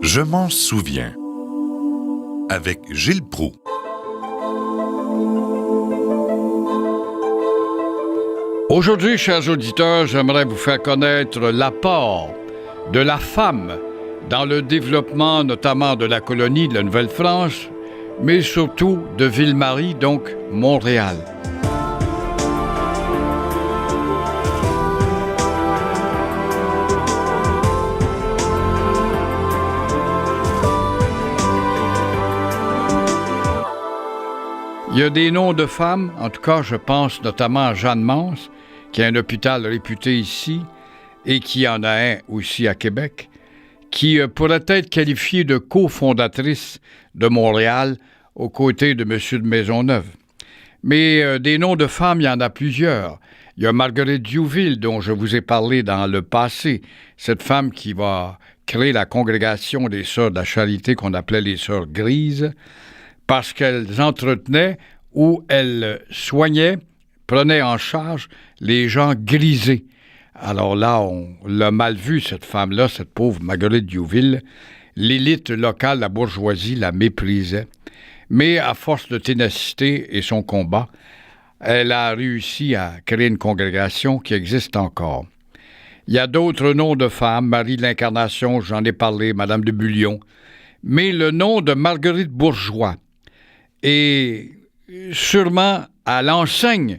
Je m'en souviens. Avec Gilles Proulx. Aujourd'hui, chers auditeurs, j'aimerais vous faire connaître l'apport de la femme dans le développement notamment de la colonie de la Nouvelle-France, mais surtout de Ville-Marie, donc Montréal. Il y a des noms de femmes, en tout cas, je pense notamment à Jeanne Mance, qui a un hôpital réputé ici, et qui en a un aussi à Québec, qui pourrait être qualifiée de cofondatrice de Montréal aux côtés de M. de Maisonneuve. Mais des noms de femmes, il y en a plusieurs. Il y a Marguerite Diouville, dont je vous ai parlé dans le passé, cette femme qui va créer la congrégation des Sœurs de la Charité qu'on appelait les Sœurs Grises, parce qu'elles entretenaient ou elles soignaient, prenaient en charge les gens grisés. Alors là, on l'a mal vu, cette femme-là, cette pauvre Marguerite Diouville. L'élite locale, la bourgeoisie, la méprisait. Mais à force de ténacité et son combat, elle a réussi à créer une congrégation qui existe encore. Il y a d'autres noms de femmes, Marie de l'Incarnation, j'en ai parlé, Madame de Bullion. Mais le nom de Marguerite Bourgeois est sûrement à l'enseigne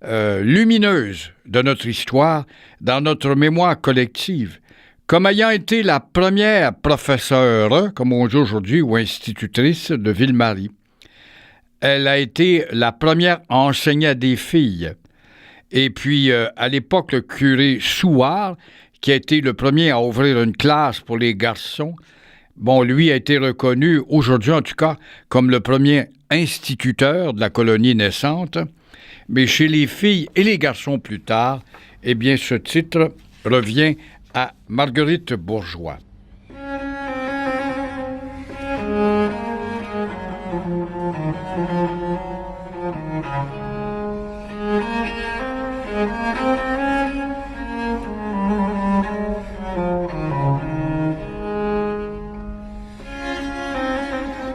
lumineuse de notre histoire, dans notre mémoire collective, comme ayant été la première professeure, comme on dit aujourd'hui, ou institutrice de Ville-Marie. Elle a été la première à enseigner à des filles. Et puis, à l'époque, le curé Souard, qui a été le premier à ouvrir une classe pour les garçons, bon, lui a été reconnu, aujourd'hui en tout cas, comme le premier instituteur de la colonie naissante, mais chez les filles et les garçons plus tard, eh bien, ce titre revient à Marguerite Bourgeois.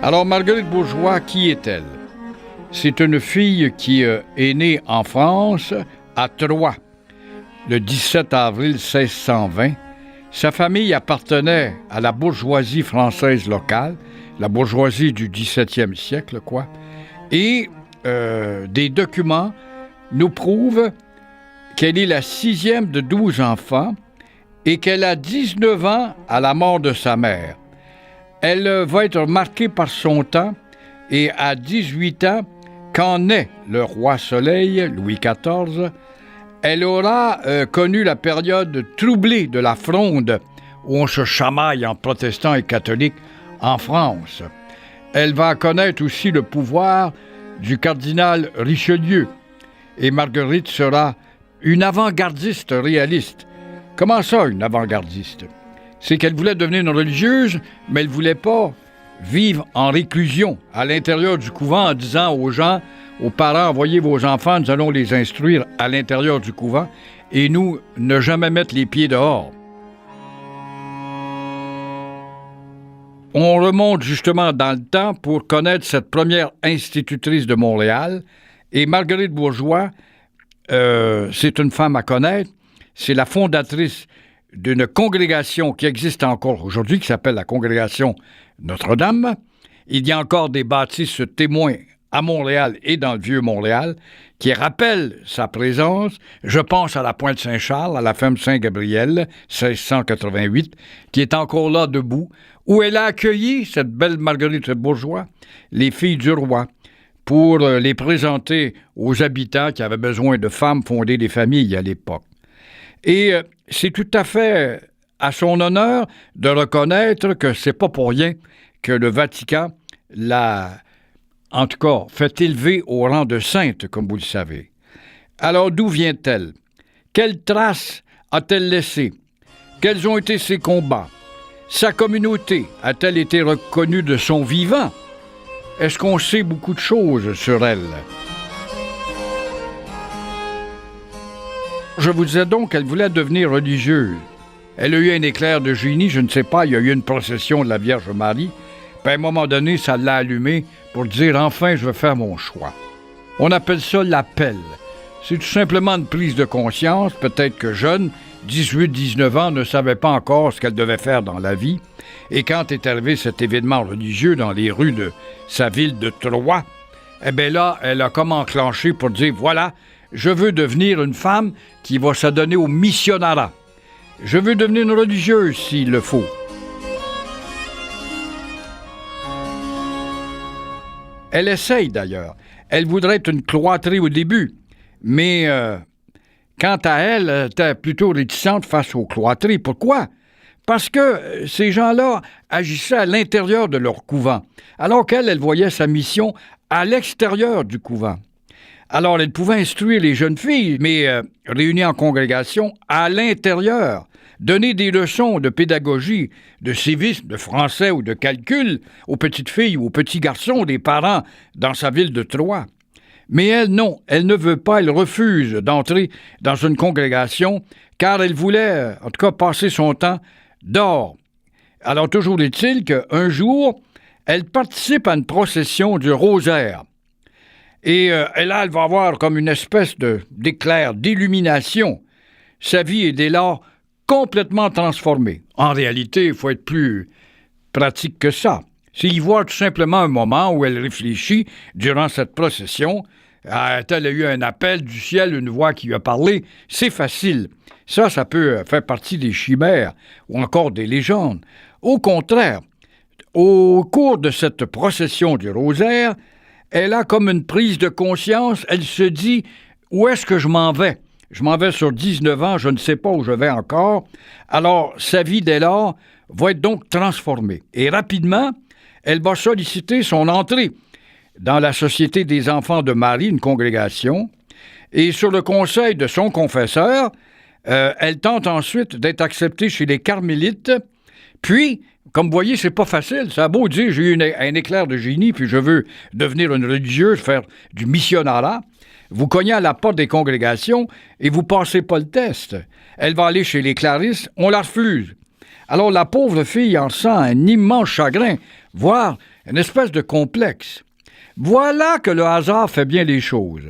Alors, Marguerite Bourgeois, qui est-elle? C'est une fille qui est née en France, à Troyes, le 17 avril 1620. Sa famille appartenait à la bourgeoisie française locale, la bourgeoisie du 17e siècle, quoi. Et des documents nous prouvent qu'elle est la 6e de 12 enfants et qu'elle a 19 ans à la mort de sa mère. Elle va être marquée par son temps et à 18 ans, quand naît le roi Soleil, Louis XIV, elle aura connu la période troublée de la Fronde, où on se chamaille en protestants et catholiques en France. Elle va connaître aussi le pouvoir du cardinal Richelieu. Et Marguerite sera une avant-gardiste réaliste. Comment ça, une avant-gardiste? C'est qu'elle voulait devenir une religieuse, mais elle ne voulait pas vivre en réclusion à l'intérieur du couvent en disant aux gens, aux parents, envoyez vos enfants, nous allons les instruire à l'intérieur du couvent et nous, ne jamais mettre les pieds dehors. On remonte justement dans le temps pour connaître cette première institutrice de Montréal et Marguerite Bourgeois, c'est une femme à connaître, c'est la fondatrice d'une congrégation qui existe encore aujourd'hui, qui s'appelle la congrégation Notre-Dame. Il y a encore des bâtisses témoins à Montréal et dans le Vieux-Montréal qui rappellent sa présence. Je pense à la Pointe-Saint-Charles, à la ferme Saint-Gabriel, 1688, qui est encore là debout, où elle a accueilli, cette belle Marguerite Bourgeois, les filles du roi, pour les présenter aux habitants qui avaient besoin de femmes fonder des familles à l'époque. Et c'est tout à fait à son honneur de reconnaître que c'est pas pour rien que le Vatican l'a, en tout cas, fait élever au rang de sainte, comme vous le savez. Alors, d'où vient-elle? Quelles traces a-t-elle laissées? Quels ont été ses combats? Sa communauté a-t-elle été reconnue de son vivant? Est-ce qu'on sait beaucoup de choses sur elle? Je vous disais donc qu'elle voulait devenir religieuse. Elle a eu un éclair de génie, je ne sais pas, il y a eu une procession de la Vierge Marie. Puis à un moment donné, ça l'a allumé pour dire « Enfin, je vais faire mon choix ». On appelle ça l'appel. C'est tout simplement une prise de conscience, peut-être que jeune, 18-19 ans, ne savait pas encore ce qu'elle devait faire dans la vie. Et quand est arrivé cet événement religieux dans les rues de sa ville de Troyes, eh bien là, elle a comme enclenché pour dire « Voilà, je veux devenir une femme qui va s'adonner au missionnat. Je veux devenir une religieuse s'il le faut. » Elle essaye d'ailleurs. Elle voudrait être une cloîtrée au début, mais quant à elle, elle était plutôt réticente face aux cloîtrées. Pourquoi? Parce que ces gens-là agissaient à l'intérieur de leur couvent, alors qu'elle, elle voyait sa mission à l'extérieur du couvent. Alors, elle pouvait instruire les jeunes filles, mais réunies en congrégation à l'intérieur, donner des leçons de pédagogie, de civisme, de français ou de calcul aux petites filles ou aux petits garçons des parents dans sa ville de Troyes. Mais elle, non, elle ne veut pas, elle refuse d'entrer dans une congrégation car elle voulait, en tout cas, passer son temps dehors. Alors, toujours est-il qu'un jour, elle participe à une procession du rosaire. Et là, elle va avoir comme une espèce d'éclair, d'illumination. Sa vie est dès lors complètement transformée. En réalité, il faut être plus pratique que ça. C'est y voir tout simplement un moment où elle réfléchit durant cette procession. A-t-elle eu un appel du ciel, une voix qui lui a parlé? C'est facile. Ça peut faire partie des chimères ou encore des légendes. Au contraire, au cours de cette procession du rosaire, elle a comme une prise de conscience. Elle se dit « Où est-ce que je m'en vais? Je m'en vais sur 19 ans, je ne sais pas où je vais encore. » Alors, sa vie dès lors va être donc transformée. Et rapidement, elle va solliciter son entrée dans la Société des enfants de Marie, une congrégation. Et sur le conseil de son confesseur, elle tente ensuite d'être acceptée chez les Carmélites. Puis, comme vous voyez, c'est pas facile. Ça a beau dire, j'ai eu un éclair de génie, puis je veux devenir une religieuse, faire du missionnat. Vous cognez à la porte des congrégations et vous passez pas le test. Elle va aller chez les Clarisses, on la refuse. Alors la pauvre fille en ressent un immense chagrin, voire une espèce de complexe. Voilà que le hasard fait bien les choses.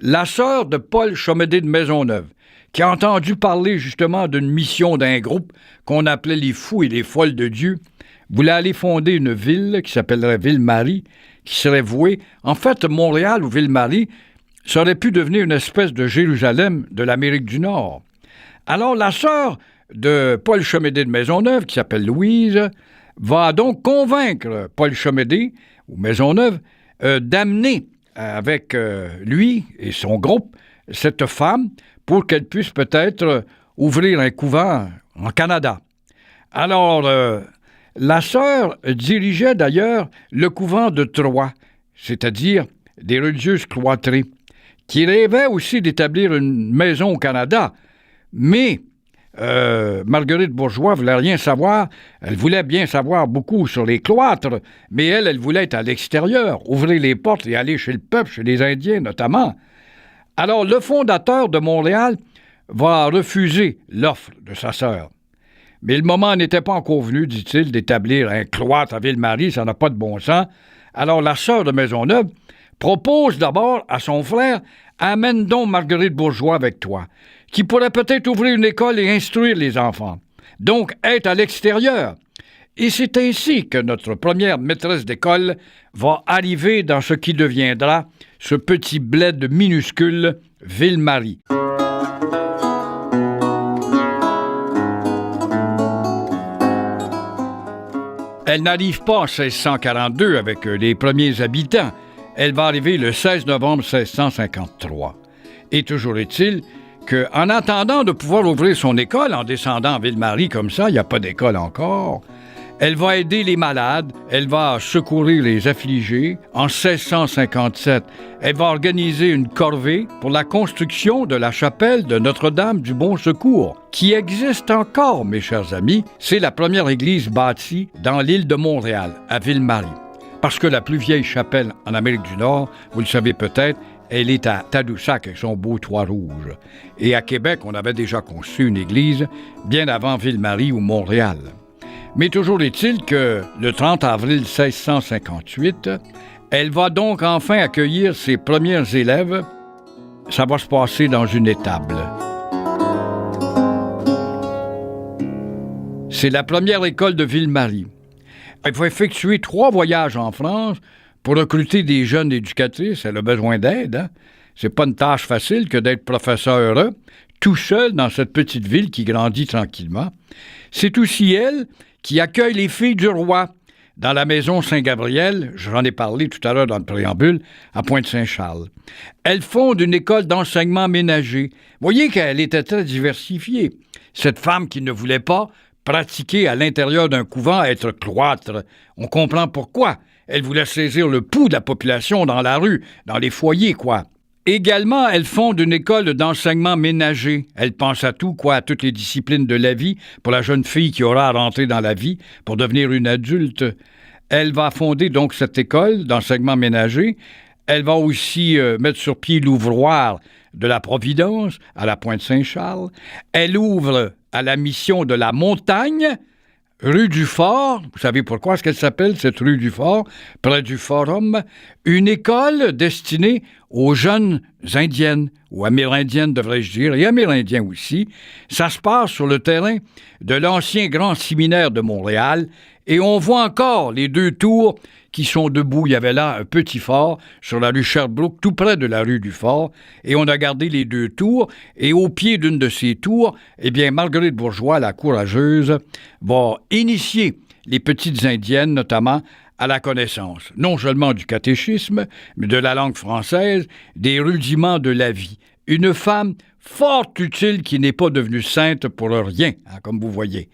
La sœur de Paul Chomédé de Maisonneuve, qui a entendu parler justement d'une mission d'un groupe qu'on appelait les Fous et les Folles de Dieu, voulait aller fonder une ville qui s'appellerait Ville-Marie, qui serait vouée. En fait, Montréal ou Ville-Marie, ça aurait pu devenir une espèce de Jérusalem de l'Amérique du Nord. Alors, la sœur de Paul Chomédé de Maisonneuve, qui s'appelle Louise, va donc convaincre Paul Chomédé, ou Maisonneuve, d'amener avec lui et son groupe cette femme pour qu'elle puisse peut-être ouvrir un couvent en Canada. Alors, la sœur dirigeait d'ailleurs le couvent de Troyes, c'est-à-dire des religieuses cloîtrées, qui rêvaient aussi d'établir une maison au Canada, mais Marguerite Bourgeois voulait rien savoir. Elle voulait bien savoir beaucoup sur les cloîtres, mais elle voulait être à l'extérieur, ouvrir les portes et aller chez le peuple, chez les Indiens notamment. Alors, le fondateur de Montréal va refuser l'offre de sa sœur. Mais le moment n'était pas encore venu, dit-il, d'établir un cloître à Ville-Marie, ça n'a pas de bon sens. Alors, la sœur de Maisonneuve propose d'abord à son frère « Amène donc Marguerite Bourgeois avec toi », qui pourrait peut-être ouvrir une école et instruire les enfants. Donc, être à l'extérieur. Et c'est ainsi que notre première maîtresse d'école va arriver dans ce qui deviendra ce petit bled minuscule, Ville-Marie. Elle n'arrive pas en 1642 avec les premiers habitants. Elle va arriver le 16 novembre 1653. Et toujours est-il qu'en attendant de pouvoir ouvrir son école, en descendant à Ville-Marie comme ça, il n'y a pas d'école encore, elle va aider les malades, elle va secourir les affligés. En 1657, elle va organiser une corvée pour la construction de la chapelle de Notre-Dame du Bon Secours, qui existe encore, mes chers amis. C'est la première église bâtie dans l'île de Montréal, à Ville-Marie. Parce que la plus vieille chapelle en Amérique du Nord, vous le savez peut-être, elle est à Tadoussac avec son beau toit rouge. Et à Québec, on avait déjà construit une église bien avant Ville-Marie ou Montréal. Mais toujours est-il que le 30 avril 1658, elle va donc enfin accueillir ses premiers élèves. Ça va se passer dans une étable. C'est la première école de Ville-Marie. Elle va effectuer 3 voyages en France pour recruter des jeunes éducatrices. Elle a besoin d'aide. Hein? C'est pas une tâche facile que d'être professeur tout seul dans cette petite ville qui grandit tranquillement. C'est aussi elle qui accueille les filles du roi dans la maison Saint-Gabriel, j'en ai parlé tout à l'heure dans le préambule, à Pointe-Saint-Charles. Elle fonde une école d'enseignement ménager. Voyez qu'elle était très diversifiée. Cette femme qui ne voulait pas pratiquer à l'intérieur d'un couvent, être cloître. On comprend pourquoi. Elle voulait saisir le pouls de la population dans la rue, dans les foyers, quoi. Également, elle fonde une école d'enseignement ménager. Elle pense à tout, à toutes les disciplines de la vie pour la jeune fille qui aura à rentrer dans la vie pour devenir une adulte. Elle va fonder donc cette école d'enseignement ménager. Elle va aussi mettre sur pied l'ouvroir de la Providence à la Pointe-Saint-Charles. Elle ouvre à la mission de la Montagne, rue du Fort. Vous savez pourquoi est-ce qu'elle s'appelle, cette rue du Fort, près du Forum? Une école destinée aux jeunes indiennes, ou amérindiennes, devrais-je dire, et amérindiens aussi. Ça se passe sur le terrain de l'ancien grand séminaire de Montréal, et on voit encore les 2 tours qui sont debout. Il y avait là un petit fort sur la rue Sherbrooke, tout près de la rue du Fort, et on a gardé les 2 tours, et au pied d'une de ces tours, Marguerite Bourgeois, la courageuse, va initier les petites indiennes, notamment, à la connaissance, non seulement du catéchisme, mais de la langue française, des rudiments de la vie. Une femme fort utile qui n'est pas devenue sainte pour rien, comme vous voyez.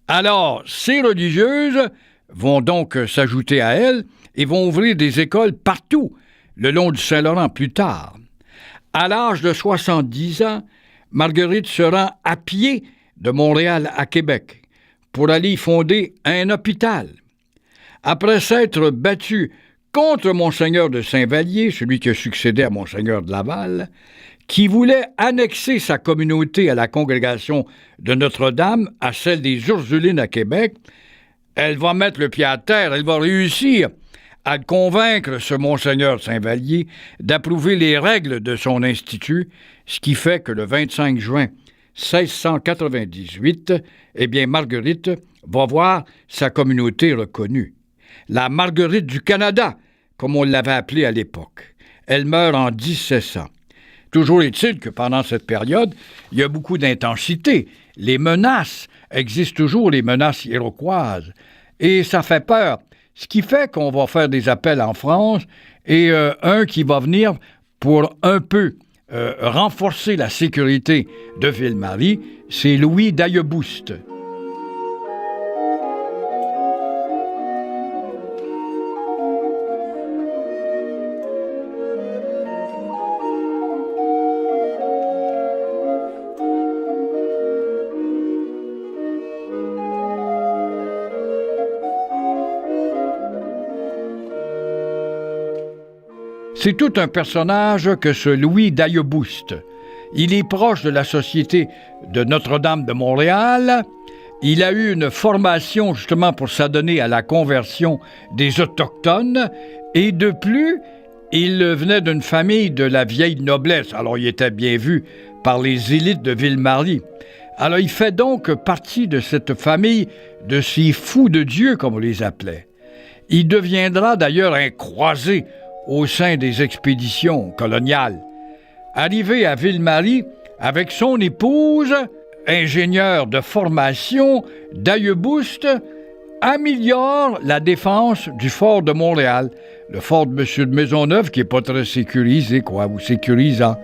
Alors, ces religieuses vont donc s'ajouter à elle et vont ouvrir des écoles partout, le long du Saint-Laurent plus tard. À l'âge de 70 ans, Marguerite se rend à pied de Montréal à Québec pour aller y fonder un hôpital. Après s'être battue contre Monseigneur de Saint-Vallier, celui qui a succédé à Monseigneur de Laval, qui voulait annexer sa communauté à la congrégation de Notre-Dame, à celle des Ursulines à Québec, elle va mettre le pied à terre, elle va réussir à convaincre ce Monseigneur de Saint-Vallier d'approuver les règles de son institut, ce qui fait que le 25 juin 1698, Marguerite va voir sa communauté reconnue. La Marguerite du Canada, comme on l'avait appelée à l'époque. Elle meurt en 1700. Toujours est-il que pendant cette période, il y a beaucoup d'intensité. Les menaces existent toujours, les menaces iroquoises. Et ça fait peur. Ce qui fait qu'on va faire des appels en France et un qui va venir pour un peu renforcer la sécurité de Ville-Marie, c'est Louis d'Ailleboust. C'est tout un personnage que ce Louis d'Ailleboust. Il est proche de la Société de Notre-Dame de Montréal. Il a eu une formation justement pour s'adonner à la conversion des Autochtones. Et de plus, il venait d'une famille de la vieille noblesse. Alors, il était bien vu par les élites de Ville-Marie. Alors, il fait donc partie de cette famille de ces fous de Dieu, comme on les appelait. Il deviendra d'ailleurs un croisé au sein des expéditions coloniales. Arrivé à Ville-Marie, avec son épouse, ingénieur de formation, d'Ailleboust, améliore la défense du fort de Montréal, le fort de M. de Maisonneuve, qui n'est pas très sécurisé, ou sécurisant.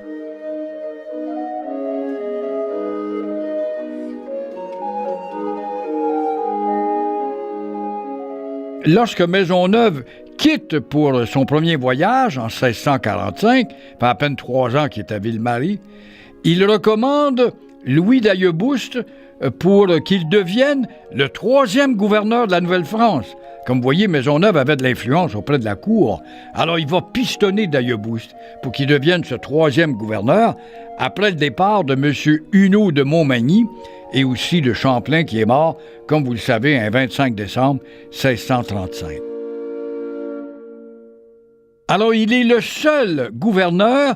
Lorsque Maisonneuve quitte pour son premier voyage en 1645, fait à peine 3 ans qu'il est à Ville-Marie, il recommande Louis d'Ailleboust pour qu'il devienne le 3e gouverneur de la Nouvelle-France. Comme vous voyez, Maisonneuve avait de l'influence auprès de la cour. Alors il va pistonner d'Ailleboust pour qu'il devienne ce troisième gouverneur après le départ de M. Huneau de Montmagny et aussi de Champlain qui est mort, comme vous le savez, un 25 décembre 1635. Alors il est le seul gouverneur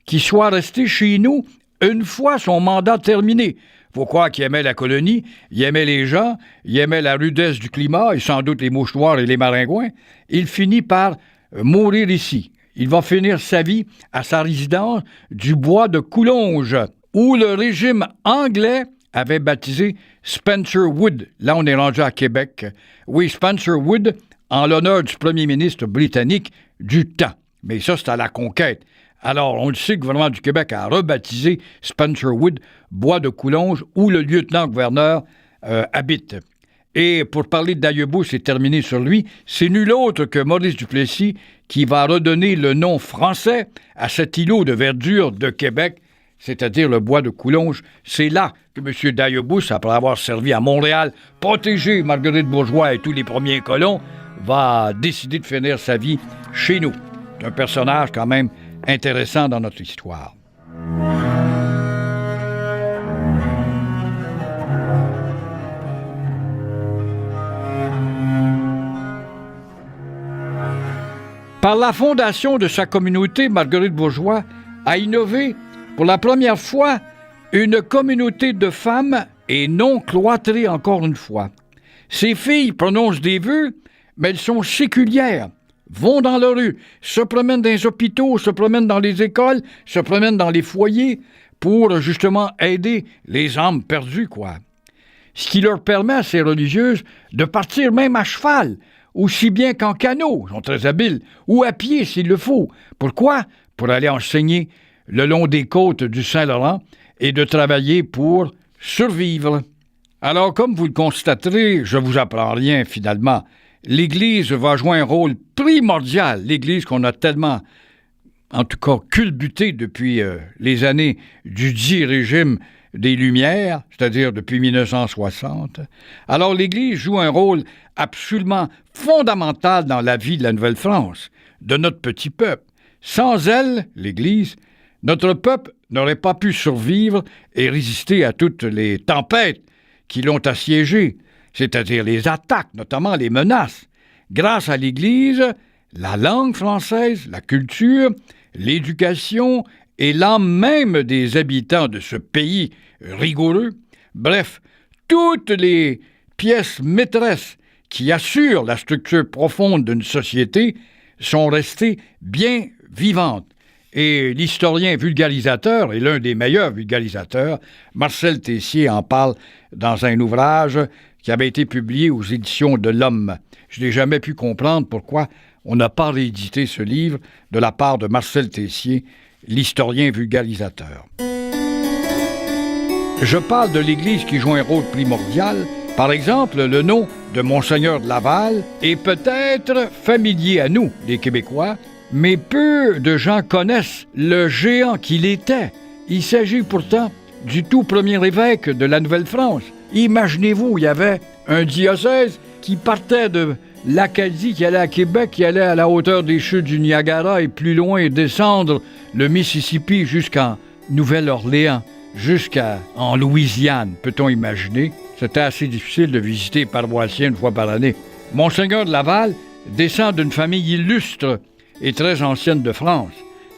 qui soit resté chez nous une fois son mandat terminé. Faut croire qu'il aimait la colonie, il aimait les gens, il aimait la rudesse du climat et sans doute les mouches-noires et les maringouins. Il finit par mourir ici. Il va finir sa vie à sa résidence du bois de Coulonges, où le régime anglais avait baptisé Spencer Wood. Là, on est rendu à Québec. Oui, Spencer Wood, en l'honneur du premier ministre britannique du temps. Mais ça, c'est à la conquête. Alors, on le sait, le gouvernement du Québec a rebaptisé Spencer Wood Bois de Coulonges, où le lieutenant-gouverneur habite. Et pour parler d'Ailleboust et terminer sur lui, c'est nul autre que Maurice Duplessis qui va redonner le nom français à cet îlot de verdure de Québec, c'est-à-dire le Bois de Coulonges. C'est là que M. d'Ailleboust, après avoir servi à Montréal, protégé Marguerite Bourgeois et tous les premiers colons, va décider de finir sa vie chez nous. C'est un personnage quand même intéressant dans notre histoire. Par la fondation de sa communauté, Marguerite Bourgeois a innové pour la première fois une communauté de femmes et non cloîtrée encore une fois. Ces filles prononcent des vœux, mais elles sont séculières, vont dans la rue, se promènent dans les hôpitaux, se promènent dans les écoles, se promènent dans les foyers pour justement aider les âmes perdues, quoi. Ce qui leur permet à ces religieuses de partir même à cheval, aussi bien qu'en canot, ils sont très habiles, ou à pied s'il le faut. Pourquoi? Pour aller enseigner le long des côtes du Saint-Laurent et de travailler pour survivre. Alors, comme vous le constaterez, je vous apprends rien finalement. L'Église va jouer un rôle primordial, l'Église qu'on a tellement, en tout cas, culbuté depuis les années du dit régime des Lumières, c'est-à-dire depuis 1960. Alors l'Église joue un rôle absolument fondamental dans la vie de la Nouvelle-France, de notre petit peuple. Sans elle, l'Église, notre peuple n'aurait pas pu survivre et résister à toutes les tempêtes qui l'ont assiégé, c'est-à-dire les attaques, notamment les menaces. Grâce à l'Église, la langue française, la culture, l'éducation et l'âme même des habitants de ce pays rigoureux, bref, toutes les pièces maîtresses qui assurent la structure profonde d'une société sont restées bien vivantes. Et l'historien vulgarisateur, et l'un des meilleurs vulgarisateurs, Marcel Tessier en parle dans un ouvrage qui avait été publié aux éditions de l'Homme. Je n'ai jamais pu comprendre pourquoi on n'a pas réédité ce livre de la part de Marcel Tessier, l'historien vulgarisateur. Je parle de l'Église qui joue un rôle primordial. Par exemple, le nom de Monseigneur de Laval est peut-être familier à nous, les Québécois, mais peu de gens connaissent le géant qu'il était. Il s'agit pourtant du tout premier évêque de la Nouvelle-France. Imaginez-vous, il y avait un diocèse qui partait de l'Acadie, qui allait à Québec, qui allait à la hauteur des chutes du Niagara et plus loin descendre le Mississippi jusqu'en Nouvelle-Orléans, jusqu'en Louisiane, peut-on imaginer? C'était assez difficile de visiter les paroissiens une fois par année. Monseigneur de Laval descend d'une famille illustre et très ancienne de France.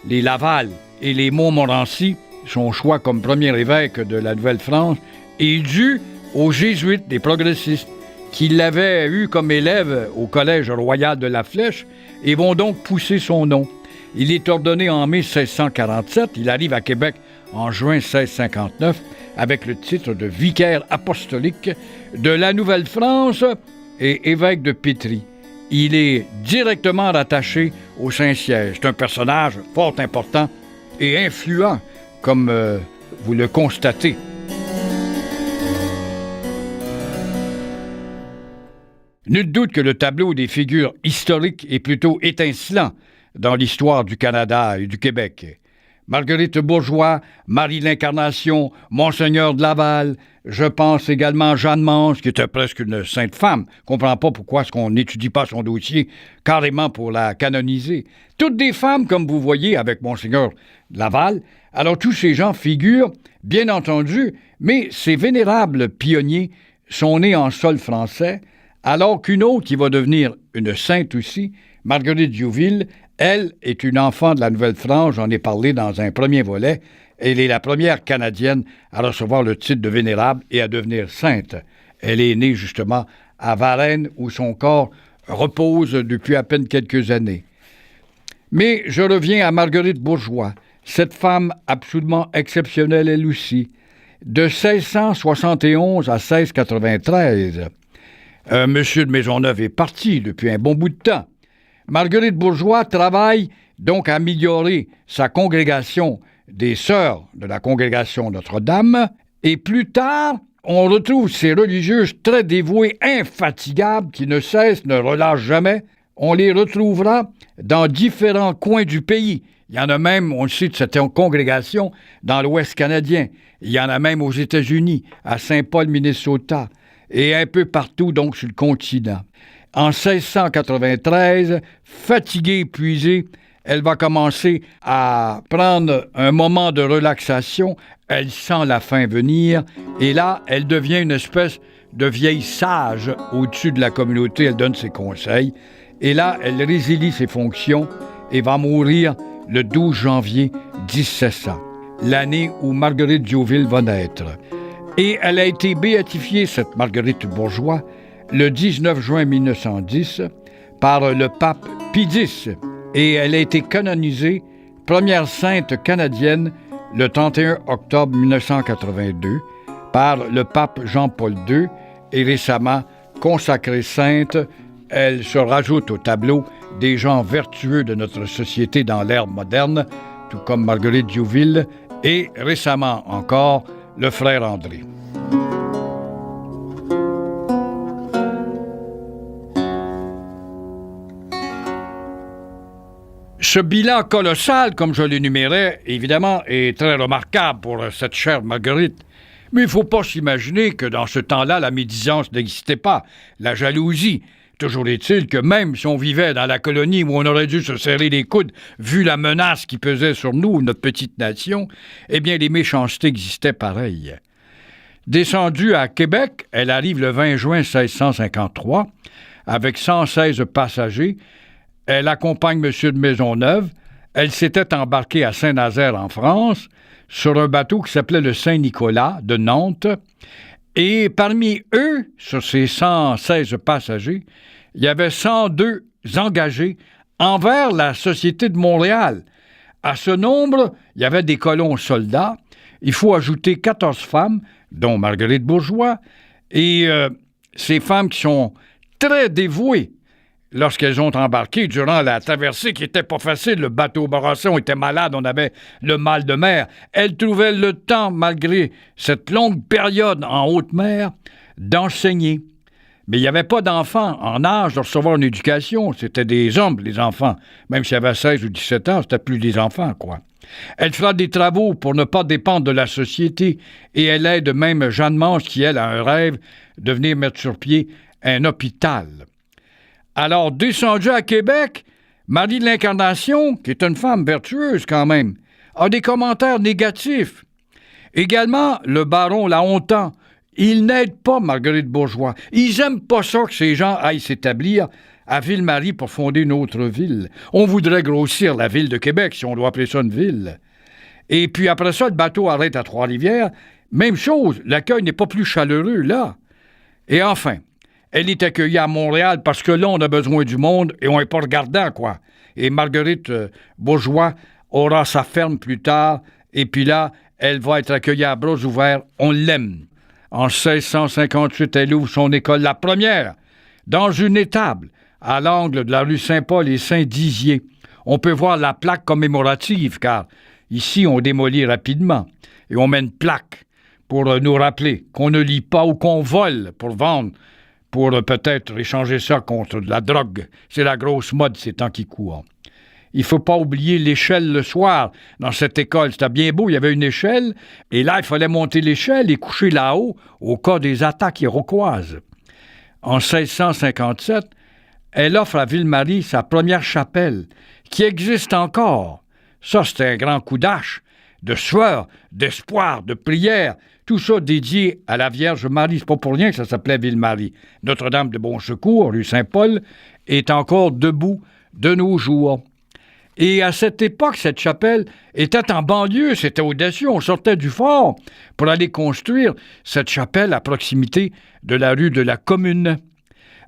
Les Laval et les Montmorency, son choix comme premier évêque de la Nouvelle-France, est dû aux Jésuites, des progressistes, qui l'avaient eu comme élève au Collège royal de la Flèche et vont donc pousser son nom. Il est ordonné en mai 1647, il arrive à Québec en juin 1659 avec le titre de vicaire apostolique de la Nouvelle-France et évêque de Pétry. Il est directement rattaché au Saint-Siège. C'est un personnage fort important et influent, comme vous le constatez. Nul doute que le tableau des figures historiques est plutôt étincelant dans l'histoire du Canada et du Québec. Marguerite Bourgeois, Marie de l'Incarnation, Monseigneur de Laval. Je pense également à Jeanne Mance, qui était presque une sainte femme. Je ne comprends pas pourquoi est-ce qu'on n'étudie pas son dossier carrément pour la canoniser. Toutes des femmes, comme vous voyez, avec Monseigneur de Laval. Alors, tous ces gens figurent, bien entendu, mais ces vénérables pionniers sont nés en sol français, alors qu'une autre qui va devenir une sainte aussi, Marguerite Diouville, elle est une enfant de la Nouvelle-France, j'en ai parlé dans un premier volet. Elle est la première Canadienne à recevoir le titre de vénérable et à devenir sainte. Elle est née justement à Varennes, où son corps repose depuis à peine quelques années. Mais je reviens à Marguerite Bourgeois, cette femme absolument exceptionnelle elle aussi. De 1671 à 1693, Monsieur de Maisonneuve est parti depuis un bon bout de temps. Marguerite Bourgeois travaille donc à améliorer sa congrégation des sœurs de la congrégation Notre-Dame, et plus tard, on retrouve ces religieuses très dévouées, infatigables, qui ne cessent, ne relâchent jamais. On les retrouvera dans différents coins du pays. Il y en a même, on le sait, de cette congrégation dans l'Ouest canadien. Il y en a même aux États-Unis, à Saint-Paul, Minnesota, et un peu partout, donc, sur le continent. En 1693, fatiguée, épuisée, elle va commencer à prendre un moment de relaxation. Elle sent la fin venir. Et là, elle devient une espèce de vieille sage au-dessus de la communauté. Elle donne ses conseils. Et là, elle résilie ses fonctions et va mourir le 12 janvier 1700, l'année où Marguerite Diouville va naître. Et elle a été béatifiée, cette Marguerite Bourgeois, le 19 juin 1910 par le pape Pie X. Et elle a été canonisée première sainte canadienne le 31 octobre 1982 par le pape Jean-Paul II et récemment consacrée sainte. Elle se rajoute au tableau des gens vertueux de notre société dans l'ère moderne, tout comme Marguerite Diouville et récemment encore le frère André. Ce bilan colossal, comme je l'énumérais, évidemment, est très remarquable pour cette chère Marguerite. Mais il ne faut pas s'imaginer que dans ce temps-là, la médisance n'existait pas, la jalousie. Toujours est-il que même si on vivait dans la colonie où on aurait dû se serrer les coudes, vu la menace qui pesait sur nous, notre petite nation, eh bien, les méchancetés existaient pareilles. Descendue à Québec, elle arrive le 20 juin 1653, avec 116 passagers. Elle accompagne M. de Maisonneuve. Elle s'était embarquée à Saint-Nazaire, en France, sur un bateau qui s'appelait le Saint-Nicolas, de Nantes. Et parmi eux, sur ces 116 passagers, il y avait 102 engagés envers la Société de Montréal. À ce nombre, il y avait des colons soldats. Il faut ajouter 14 femmes, dont Marguerite Bourgeois, et ces femmes qui sont très dévouées lorsqu'elles ont embarqué durant la traversée qui n'était pas facile. Le bateau Bourassa était malade, on avait le mal de mer. Elles trouvaient le temps, malgré cette longue période en haute mer, d'enseigner. Mais il n'y avait pas d'enfants en âge de recevoir une éducation. C'était des hommes, les enfants. Même s'il y avait 16 ou 17 ans, c'était plus des enfants, quoi. Elle fera des travaux pour ne pas dépendre de la société et elle aide même Jeanne Mance qui, elle, a un rêve de venir mettre sur pied un hôpital. Alors, descendue à Québec, Marie de l'Incarnation, qui est une femme vertueuse quand même, a des commentaires négatifs. Également, le baron La Hontan, il n'aide pas Marguerite Bourgeois. Ils n'aiment pas ça que ces gens aillent s'établir à Ville-Marie pour fonder une autre ville. On voudrait grossir la ville de Québec, si on doit appeler ça une ville. Et puis après ça, le bateau arrête à Trois-Rivières. Même chose, l'accueil n'est pas plus chaleureux là. Et enfin, elle est accueillie à Montréal parce que là, on a besoin du monde et on n'est pas regardant, quoi. Et Marguerite Bourgeois aura sa ferme plus tard et puis là, elle va être accueillie à bras ouverts. On l'aime. En 1658, elle ouvre son école, la première, dans une étable, à l'angle de la rue Saint-Paul et Saint-Dizier. On peut voir la plaque commémorative, car ici, on démolit rapidement. Et on met une plaque pour nous rappeler qu'on ne lit pas ou qu'on vole pour vendre, pour peut-être échanger ça contre de la drogue. C'est la grosse mode ces temps qui courent. il ne faut pas oublier l'échelle le soir. Dans cette école, c'était bien beau, il y avait une échelle, et là, il fallait monter l'échelle et coucher là-haut au cas des attaques iroquoises. En 1657, elle offre à Ville-Marie sa première chapelle, qui existe encore. Ça, c'était un grand coup d'âge, de sueur, d'espoir, de prière, tout ça dédié à la Vierge Marie. C'est pas pour rien que ça s'appelait Ville-Marie. Notre-Dame de Bon-Secours, rue Saint-Paul, est encore debout de nos jours. Et à cette époque, cette chapelle était en banlieue, c'était audacieux. On sortait du fort pour aller construire cette chapelle à proximité de la rue de la Commune.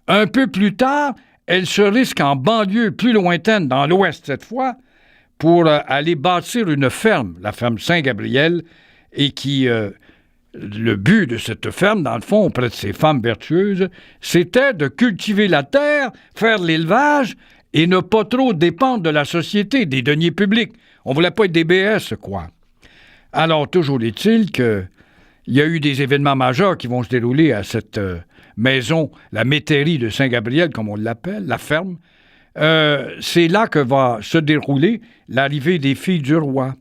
Un peu plus tard, elle se risque en banlieue plus lointaine, dans l'ouest cette fois, pour aller bâtir une ferme, la ferme Saint-Gabriel, et qui... le but de cette ferme, dans le fond, auprès de ces femmes vertueuses, c'était de cultiver la terre, faire de l'élevage et ne pas trop dépendre de la société, des deniers publics. On ne voulait pas être des BS, quoi. Alors, toujours est-il qu'il y a eu des événements majeurs qui vont se dérouler à cette maison, la métairie de Saint-Gabriel, comme on l'appelle, la ferme. C'est là que va se dérouler l'arrivée des filles du roi,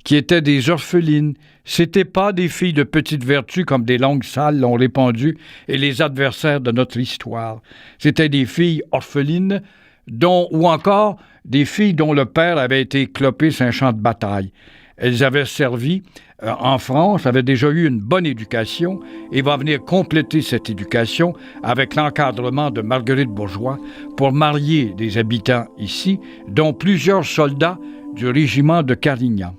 qui étaient des orphelines. C'était pas des filles de petite vertu comme des langues sales l'ont répandu et les adversaires de notre histoire. C'était des filles orphelines ou encore des filles dont le père avait été clopé sur un champ de bataille. Elles avaient servi en France, avaient déjà eu une bonne éducation et va venir compléter cette éducation avec l'encadrement de Marguerite Bourgeois pour marier des habitants ici, dont plusieurs soldats du régiment de Carignan.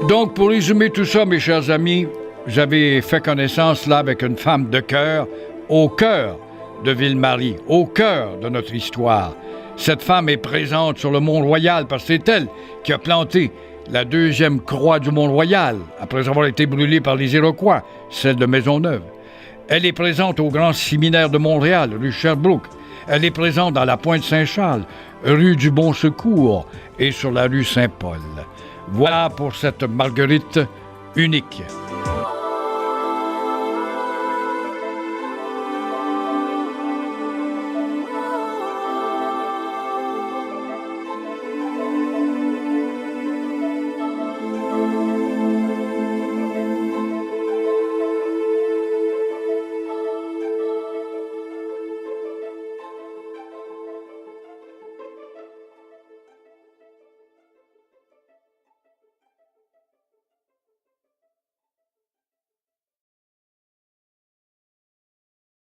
Donc, pour résumer tout ça, mes chers amis, vous avez fait connaissance là avec une femme de cœur, au cœur de Ville-Marie, au cœur de notre histoire. Cette femme est présente sur le Mont-Royal parce que c'est elle qui a planté la deuxième croix du Mont-Royal, après avoir été brûlée par les Iroquois, celle de Maisonneuve. Elle est présente au Grand Séminaire de Montréal, rue Sherbrooke. Elle est présente dans la Pointe-Saint-Charles, rue du Bon-Secours et sur la rue Saint-Paul. Voilà pour cette Marguerite unique.